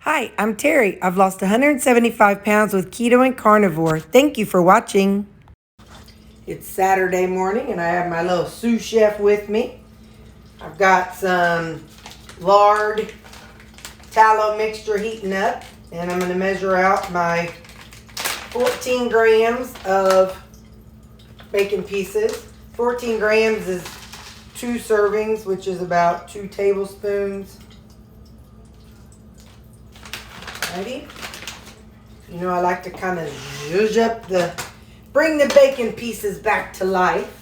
Hi, I'm Terry. I've lost 175 pounds with keto and carnivore. Thank you for watching. It's Saturday morning and I have my little sous chef with me. I've got some lard tallow mixture heating up and I'm going to measure out my 14 grams of bacon pieces. 14 grams is 2 servings, which is about 2 tablespoons. Ready? You know, I like to kind of zhuzh up bring the bacon pieces back to life.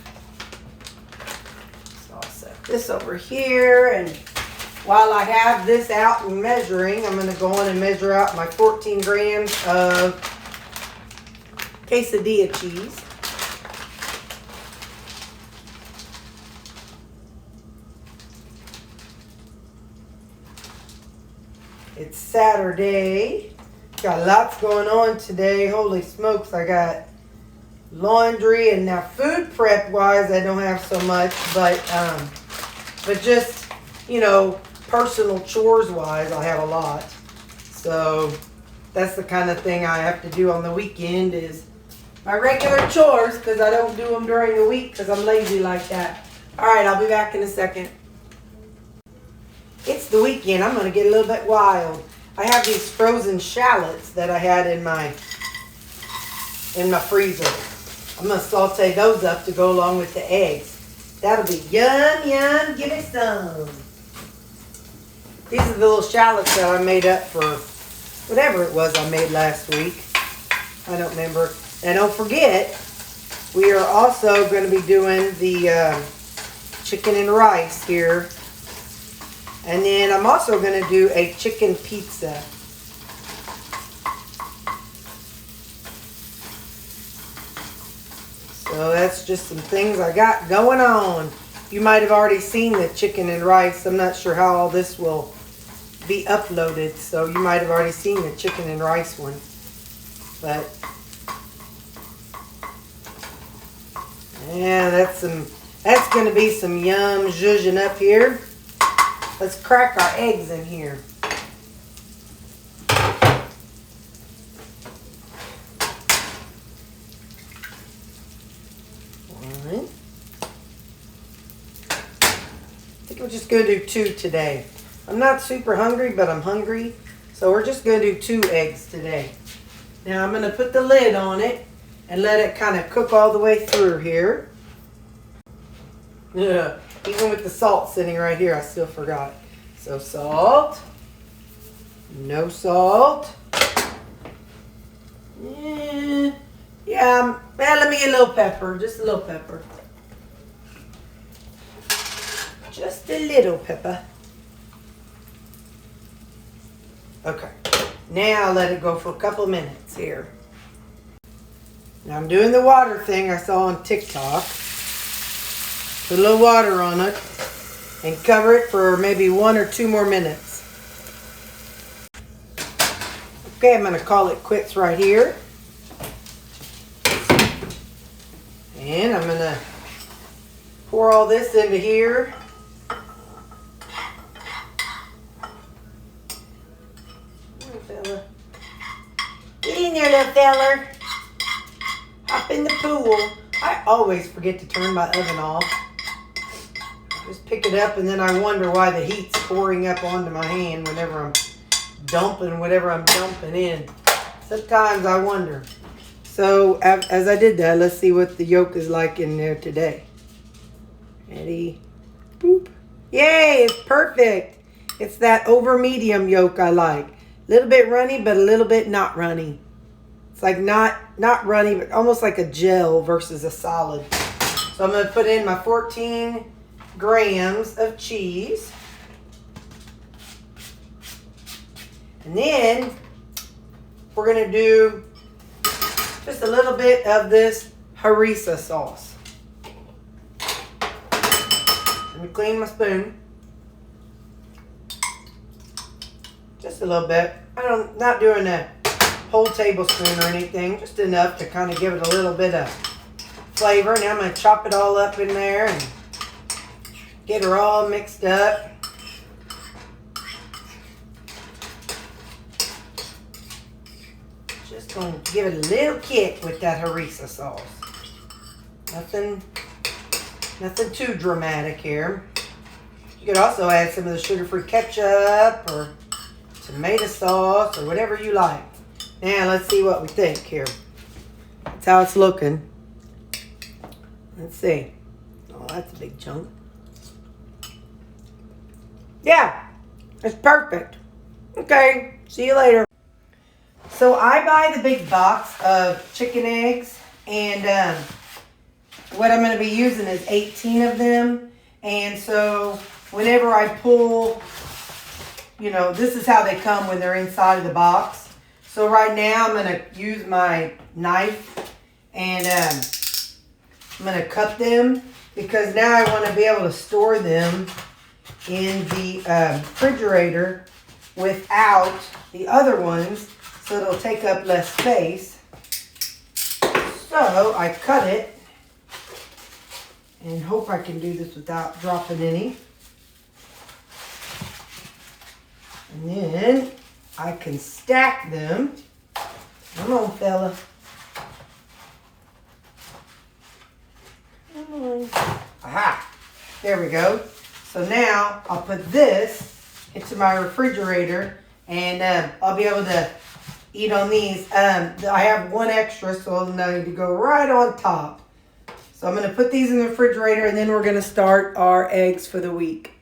So I'll set this over here, and while I have this out and measuring, I'm going to go on and measure out my 14 grams of quesadilla cheese. It's Saturday. Got lots going on today. Holy smokes, I got laundry, and now food prep wise I don't have so much, but just, you know, personal chores wise I have a lot. So that's the kind of thing I have to do on the weekend, is my regular chores, because I don't do them during the week because I'm lazy like that. All right, I'll be back in a second. It's the weekend. I'm going to get a little bit wild. I have these frozen shallots that I had in my freezer. I'm going to saute those up to go along with the eggs. That'll be yum, yum. Give me some. These are the little shallots that I made up for whatever it was I made last week. I don't remember. And don't forget, we are also going to be doing the chicken and rice here. And then I'm also going to do a chicken pizza. So that's just some things I got going on. You might have already seen the chicken and rice. I'm not sure how all this will be uploaded. So you might have already seen the chicken and rice one. But yeah, that's going to be some yum zhuzhing up here. Let's crack our eggs in here. One. I think we're just going to do 2 today. I'm not super hungry, but I'm hungry. So we're just going to do 2 eggs today. Now I'm going to put the lid on it and let it kind of cook all the way through here. Yeah. Even with the salt sitting right here, I still forgot. So salt. No salt. Yeah, let me get a little pepper. Just a little pepper. Just a little pepper. Okay. Now let it go for a couple minutes here. Now I'm doing the water thing I saw on TikTok. Put a little water on it and cover it for maybe 1 or 2 more minutes. Okay, I'm going to call it quits right here. And I'm going to pour all this into here. Little fella. Get in there, little feller. Hop in the pool. I always forget to turn my oven off. Just pick it up and then I wonder why the heat's pouring up onto my hand whenever I'm dumping whatever I'm dumping in. Sometimes I wonder. So as I did that, let's see what the yolk is like in there today. Ready? Boop. Yay, it's perfect. It's that over medium yolk I like. A little bit runny, but a little bit not runny. It's like not runny, but almost like a gel versus a solid. So I'm going to put in my 14 grams of cheese. And then we're going to do just a little bit of this harissa sauce. Let me clean my spoon. Just a little bit. I'm not doing a whole tablespoon or anything, just enough to kind of give it a little bit of flavor. Now I'm going to chop it all up in there and get her all mixed up. Just gonna give it a little kick with that harissa sauce. Nothing too dramatic here. You could also add some of the sugar-free ketchup or tomato sauce or whatever you like. Now let's see what we think here. That's how it's looking. Let's see. Oh, that's a big chunk. Yeah, it's perfect. Okay, see you later. So I buy the big box of chicken eggs, and what I'm going to be using is 18 of them. And so whenever I pull, you know, this is how they come when they're inside of the box. So right now I'm going to use my knife and I'm going to cut them because now I want to be able to store them in the refrigerator without the other ones, so it'll take up less space. So I cut it and hope I can do this without dropping any. And then I can stack them. Come on, fella. Come on. Aha! There we go. So now I'll put this into my refrigerator and I'll be able to eat on these. I have one extra, so I'll need to go right on top. So I'm going to put these in the refrigerator and then we're going to start our eggs for the week.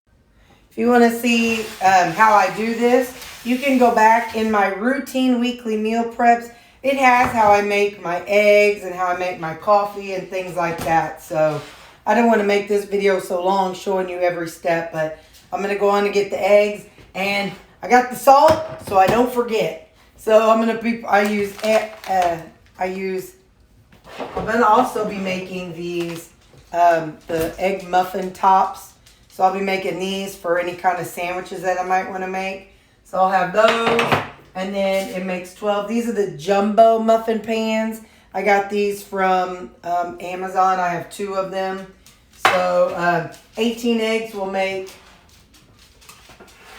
If you want to see how I do this, you can go back in my routine weekly meal preps. It has how I make my eggs and how I make my coffee and things like that. So I don't want to make this video so long showing you every step, but I'm going to go on and get the eggs, and I got the salt so I don't forget. So I'm going to I'm going to also be making these the egg muffin tops. So I'll be making these for any kind of sandwiches that I might want to make. So I'll have those, and then it makes 12. These are the jumbo muffin pans. I got these from Amazon. I have 2 of them. So 18 eggs will make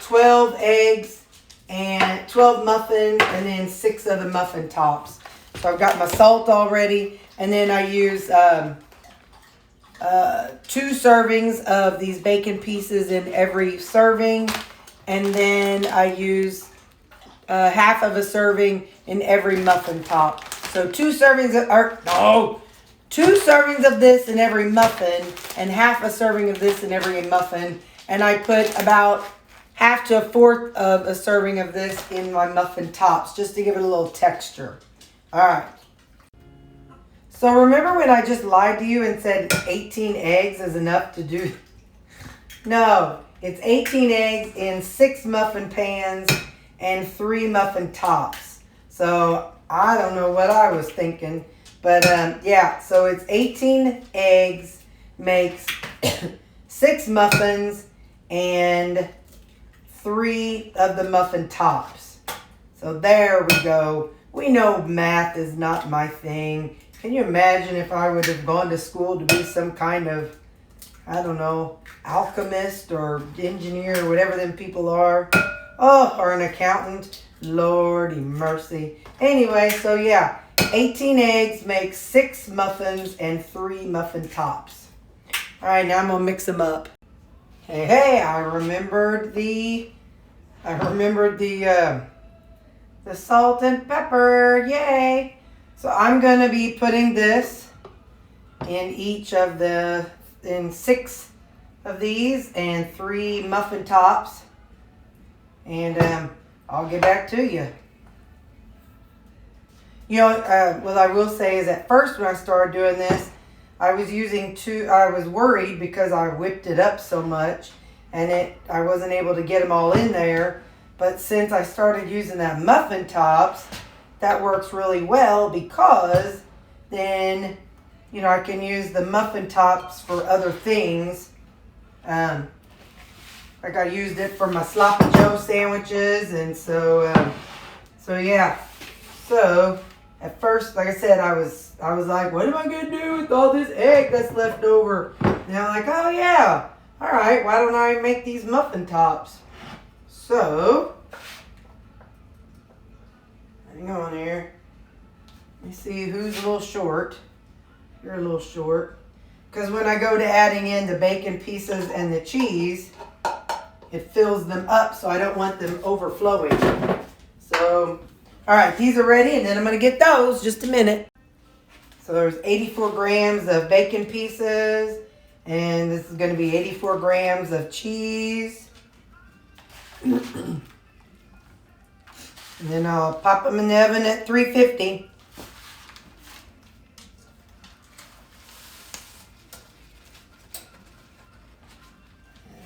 12 eggs and 12 muffins, and then 6 of the muffin tops. So I've got my salt already, and then I use 2 servings of these bacon pieces in every serving, and then I use half of a serving in every muffin top. So 2 servings of this in every muffin and half a serving of this in every muffin. And I put about half to a fourth of a serving of this in my muffin tops just to give it a little texture. All right. So remember when I just lied to you and said 18 eggs is enough to do? No, it's 18 eggs in 6 muffin pans and 3 muffin tops. So I don't know what I was thinking, but yeah, so it's 18 eggs makes 6 muffins and 3 of the muffin tops. So there we go. We know math is not my thing. Can you imagine if I would have gone to school to be some kind of, I don't know, alchemist or engineer or whatever them people are? Oh, or an accountant. Lordy mercy. Anyway, so yeah, 18 eggs makes 6 muffins and 3 muffin tops. All right, now I'm gonna mix them up. Hey, I remembered the salt and pepper. Yay! So I'm gonna be putting this in in 6 of these and 3 muffin tops, and I'll get back to you. You know, what I will say is at first when I started doing this, I was worried because I whipped it up so much and I wasn't able to get them all in there. But since I started using that muffin tops, that works really well because then, you know, I can use the muffin tops for other things. Like I used it for my Sloppy Joe sandwiches, and so yeah. So at first, like I said, I was like, what am I gonna do with all this egg that's left over? And I'm like, oh yeah, all right, why don't I make these muffin tops? So hang on here. me see who's a little short. You're a little short. Because when I go to adding in the bacon pieces and the cheese, it fills them up, so I don't want them overflowing. So, all right, these are ready, and then I'm going to get those. Just a minute. So there's 84 grams of bacon pieces, and this is going to be 84 grams of cheese. And then I'll pop them in the oven at 350.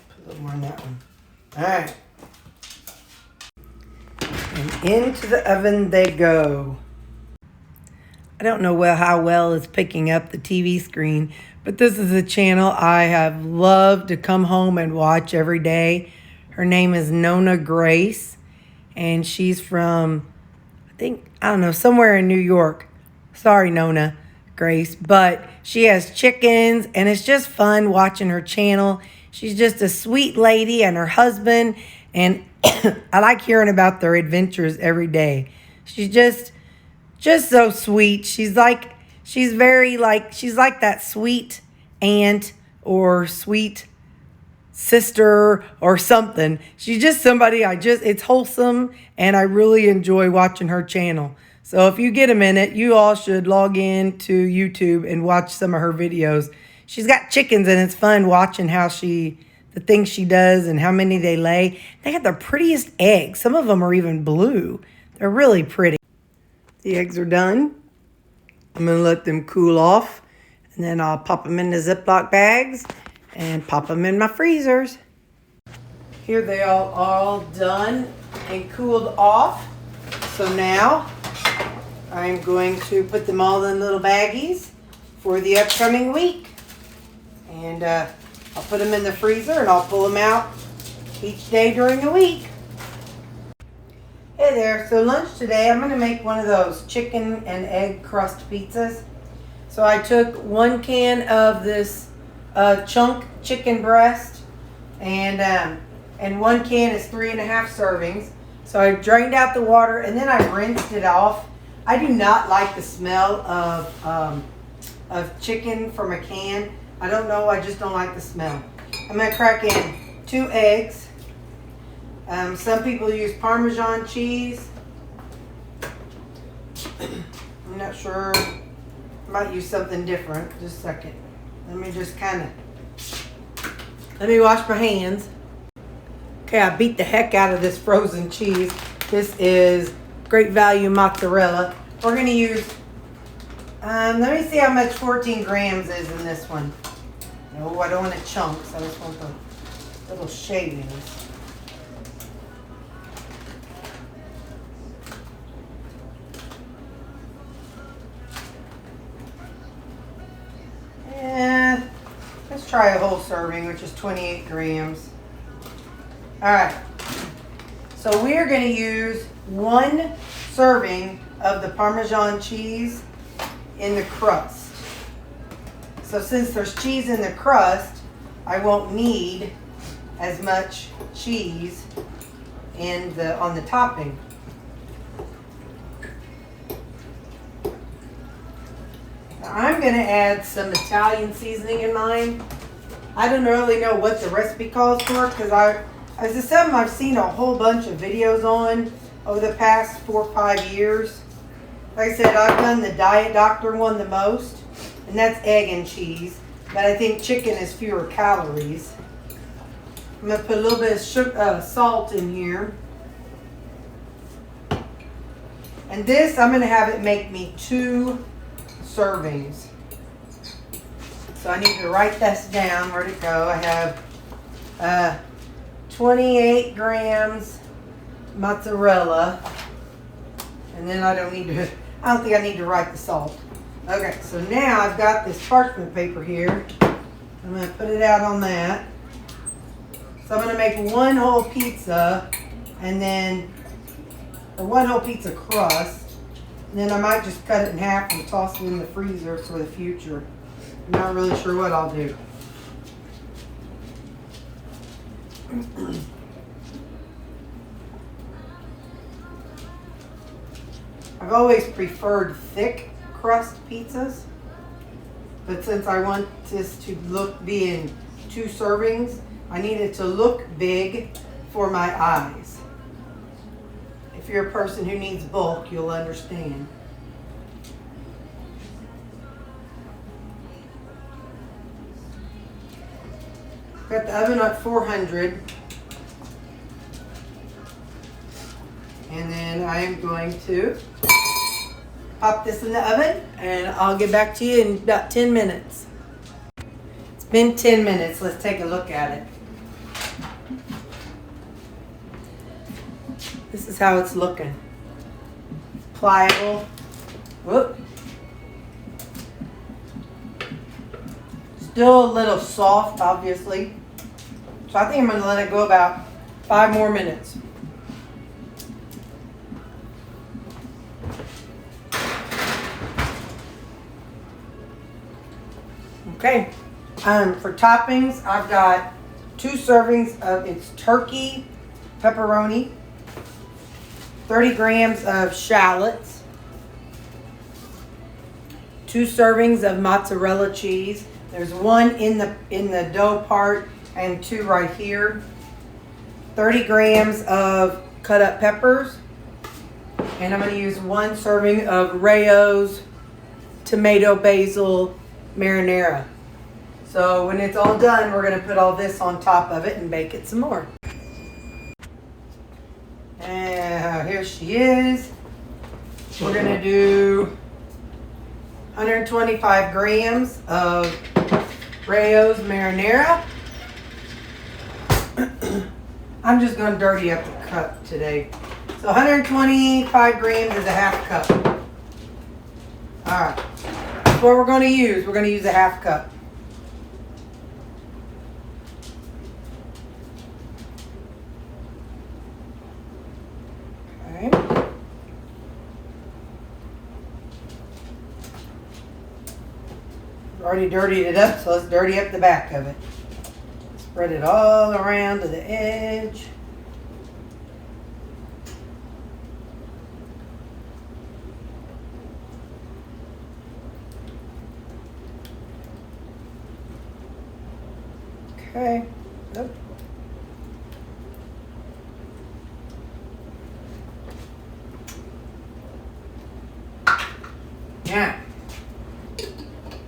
Put a little more in that one. All right. And into the oven they go. I don't know how well it's picking up the TV screen, but this is a channel I have loved to come home and watch every day. Her name is Nona Grace, and she's from, I don't know, somewhere in New York. Sorry, Nona Grace, but she has chickens, and it's just fun watching her channel. She's just a sweet lady, and her husband, and I like hearing about their adventures every day. She's just so sweet. She's like that sweet aunt or sweet sister or something. She's just somebody it's wholesome, and I really enjoy watching her channel. So if you get a minute, you all should log in to YouTube and watch some of her videos. She's got chickens, and it's fun watching the things she does and how many they lay. They have the prettiest eggs. Some of them are even blue. They're really pretty. The eggs are done. I'm going to let them cool off, and then I'll pop them into Ziploc bags and pop them in my freezers. Here they are all done and cooled off. So now I'm going to put them all in little baggies for the upcoming week. And I'll put them in the freezer, and I'll pull them out each day during the week. Hey there, so lunch today, I'm going to make one of those chicken and egg crust pizzas. So I took 1 can of this chunk chicken breast, and 1 can is 3.5 servings. So I drained out the water, and then I rinsed it off. I do not like the smell of chicken from a can. I don't know, I just don't like the smell. I'm going to crack in 2 eggs. Some people use Parmesan cheese. I'm not sure. I might use something different. Just a second. Let me wash my hands. Okay, I beat the heck out of this frozen cheese. This is Great Value mozzarella. We're going to use, let me see how much 14 grams is in this one. No, I don't want it chunks. I just want the little shavings. Let's try a whole serving, which is 28 grams. All right. So we are going to use 1 serving of the Parmesan cheese in the crust. So since there's cheese in the crust, I won't need as much cheese on the topping. Now I'm going to add some Italian seasoning in mine. I don't really know what the recipe calls for, because this is something I've seen a whole bunch of videos on over the past 4 or 5 years. Like I said, I've done the Diet Doctor one the most, and that's egg and cheese. But I think chicken is fewer calories. I'm going to put a little bit of salt in here. And this, I'm going to have it make me 2 servings. So I need to write this down. Where'd it go? I have 28 grams mozzarella. And then I don't think I need to write the salt. Okay, so now I've got this parchment paper here. I'm going to put it out on that. So I'm going to make 1 whole pizza, or 1 whole pizza crust. And then I might just cut it in half and toss it in the freezer for the future. I'm not really sure what I'll do. I've always preferred thick crust pizzas, but since I want this to be in 2 servings, I need it to look big for my eyes. If you're a person who needs bulk, you'll understand. Got the oven at 400. And then I am going to pop this in the oven and I'll get back to you in about 10 minutes. It's been 10 minutes. Let's take a look at it. This is how it's looking. Pliable. Whoop. Still a little soft, obviously. So I think I'm going to let it go about 5 more minutes. Okay, for toppings, I've got 2 servings of its turkey pepperoni, 30 grams of shallots, 2 servings of mozzarella cheese. There's 1 in the dough part and 2 right here. 30 grams of cut up peppers, and I'm going to use 1 serving of Rayo's tomato basil marinara. So when it's all done, we're going to put all this on top of it and bake it some more. And here she is. We're going to do 125 grams of Rayo's marinara. I'm just going to dirty up the cup today. So 125 grams is a half cup. All right. That's what we're going to use. We're going to use a half cup. Okay. We've already dirtied it up, so let's dirty up the back of it. Spread it all around to the edge. Okay. Nope. Now,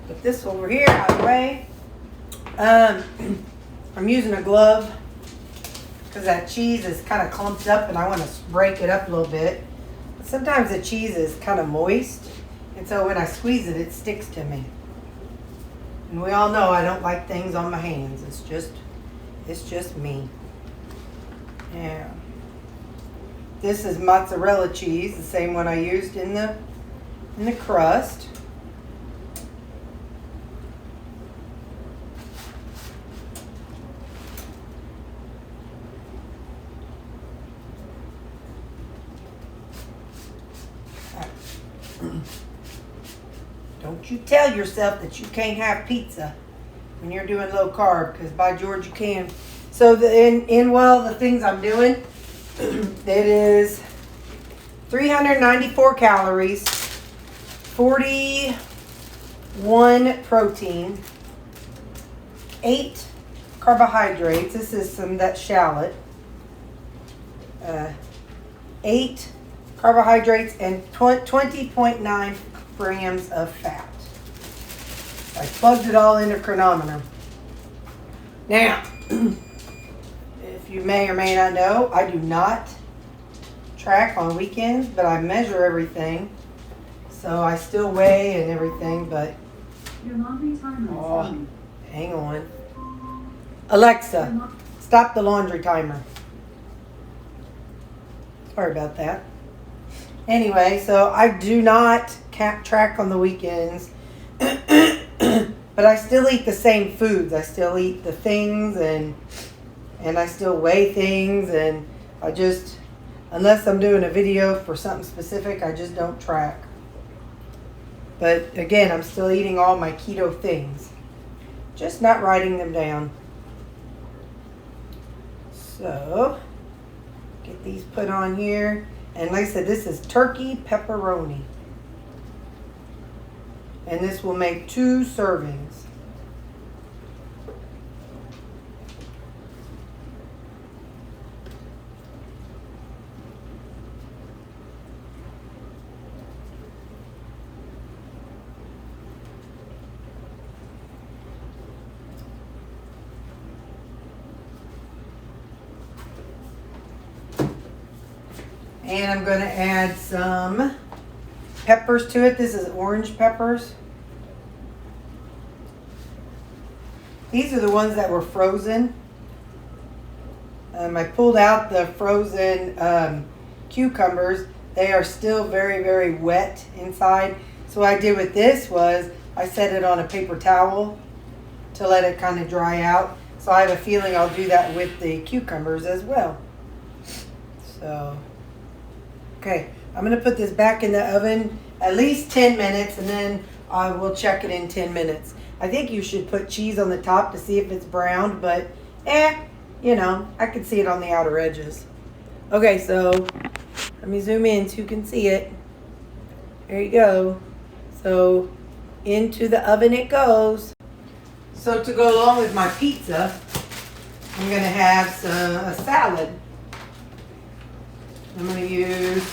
put this over here out of the way. I'm using a glove because that cheese is kind of clumped up and I want to break it up a little bit. But sometimes the cheese is kind of moist, and so when I squeeze it, it sticks to me. And we all know I don't like things on my hands. It's just me. Yeah. This is mozzarella cheese, the same one I used in the crust. Don't you tell yourself that you can't have pizza when you're doing low carb, because by George you can. So the things I'm doing, it is 394 calories, 41 protein, 8 carbohydrates. This is that shallot. 8 carbohydrates and 20.9 grams of fat. I plugged it all into chronometer. Now, if you may or may not know, I do not track on weekends, but I measure everything. So I still weigh and everything, but your laundry timer is hang on. Alexa, stop the laundry timer. Sorry about that. Anyway, so I do not track on the weekends, but I still eat the same foods. I still eat the things, and I still weigh things, and I just, unless I'm doing a video for something specific, I just don't track. But again, I'm still eating all my keto things, just not writing them down. So, get these put on here. And like I said, this is turkey pepperoni. And this will make 2 servings. And I'm going to add some peppers to it. This is orange peppers. These are the ones that were frozen. I pulled out the frozen cucumbers. They are still very, very wet inside. So what I did with this was I set it on a paper towel to let it kind of dry out. So I have a feeling I'll do that with the cucumbers as well. So, okay, I'm going to put this back in the oven at least 10 minutes, and then I will check it in 10 minutes. I think you should put cheese on the top to see if it's browned, but you know, I can see it on the outer edges. Okay, so let me zoom in so you can see it. There you go. So into the oven it goes. So to go along with my pizza, I'm going to have a salad. I'm going to use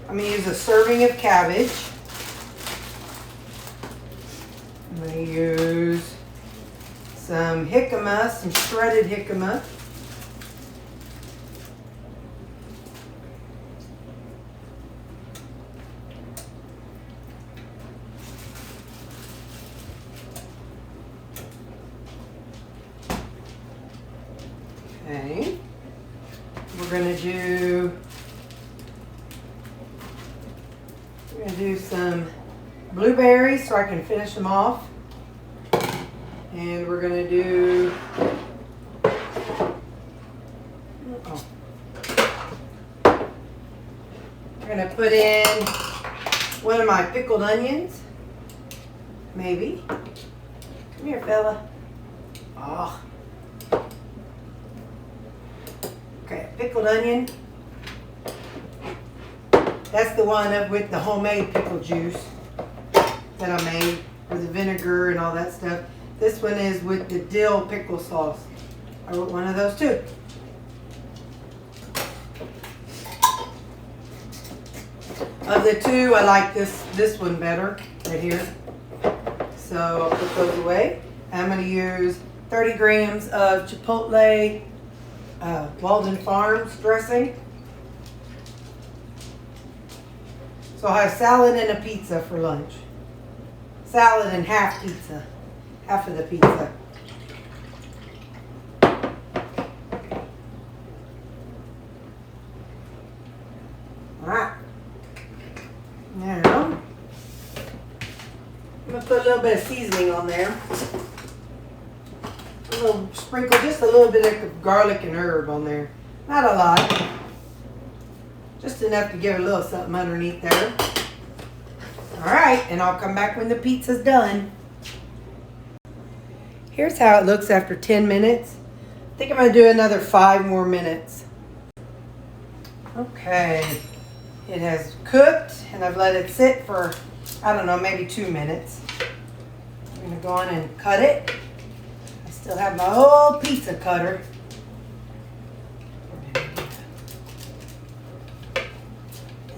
I'm going to use a serving of cabbage. I'm going to use some jicama, some shredded jicama. Okay. We're going to do some blueberries so I can finish them off. And we're going to do we're going to put in one of my pickled onions. Maybe. Come here, fella. Oh. Okay, pickled onion. That's the one with the homemade pickle juice that I made with the vinegar and all that stuff. This one is with the dill pickle sauce. I want one of those too. Of the two, I like this one better, right here. So I'll put those away. I'm going to use 30 grams of Chipotle Walden Farms dressing. So I'll have salad and a pizza for lunch. Salad and half pizza. Half of the pizza. Alright. Now, I'm going to put a little bit of seasoning on there. A little sprinkle, just a little bit of garlic and herb on there. Not a lot. Just enough to give a little something underneath there. Alright, and I'll come back when the pizza's done. Here's how it looks after 10 minutes. I think I'm going to do another 5 more minutes. Okay. It has cooked, and I've let it sit for, I don't know, maybe 2 minutes. I'm going to go on and cut it. I still have my old pizza cutter.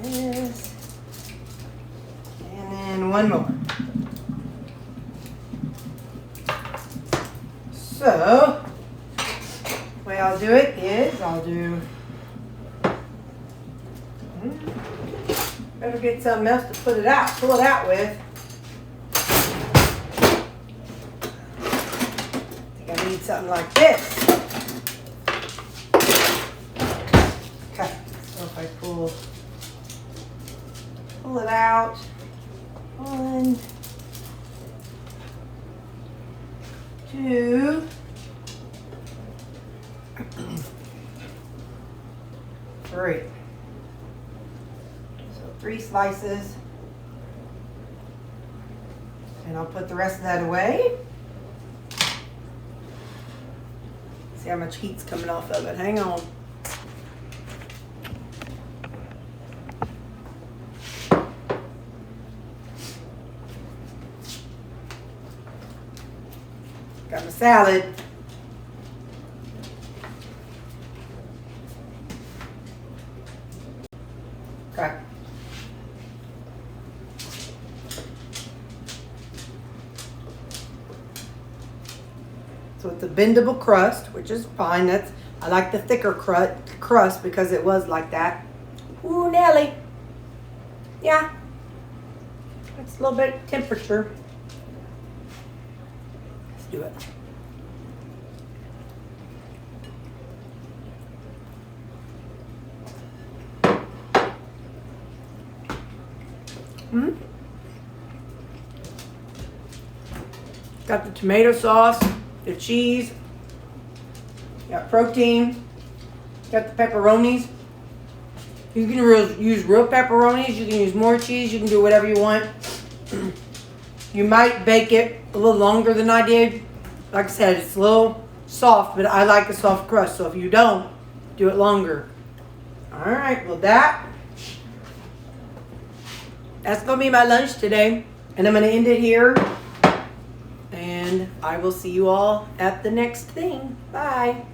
This. And then one more. So, the way I'll do it is better get something else to pull it out with. I think I need something like this. Okay, so if I pull it out. 1, 2, 3. So 3 slices. And I'll put the rest of that away. See how much heat's coming off of it. Hang on. Got my salad. Okay. So it's a bendable crust, which is fine. I like the thicker crust because it was like that. Ooh, Nelly. Yeah. It's a little bit temperature. Let's do it. Got the tomato sauce, the cheese, got protein, got the pepperonis. You can use real pepperonis, you can use more cheese, you can do whatever you want. You might bake it a little longer than I did. Like I said, it's a little soft, but I like a soft crust, so if you don't, do it longer. Alright, well that's going to be my lunch today, and I'm going to end it here. And I will see you all at the next thing. Bye.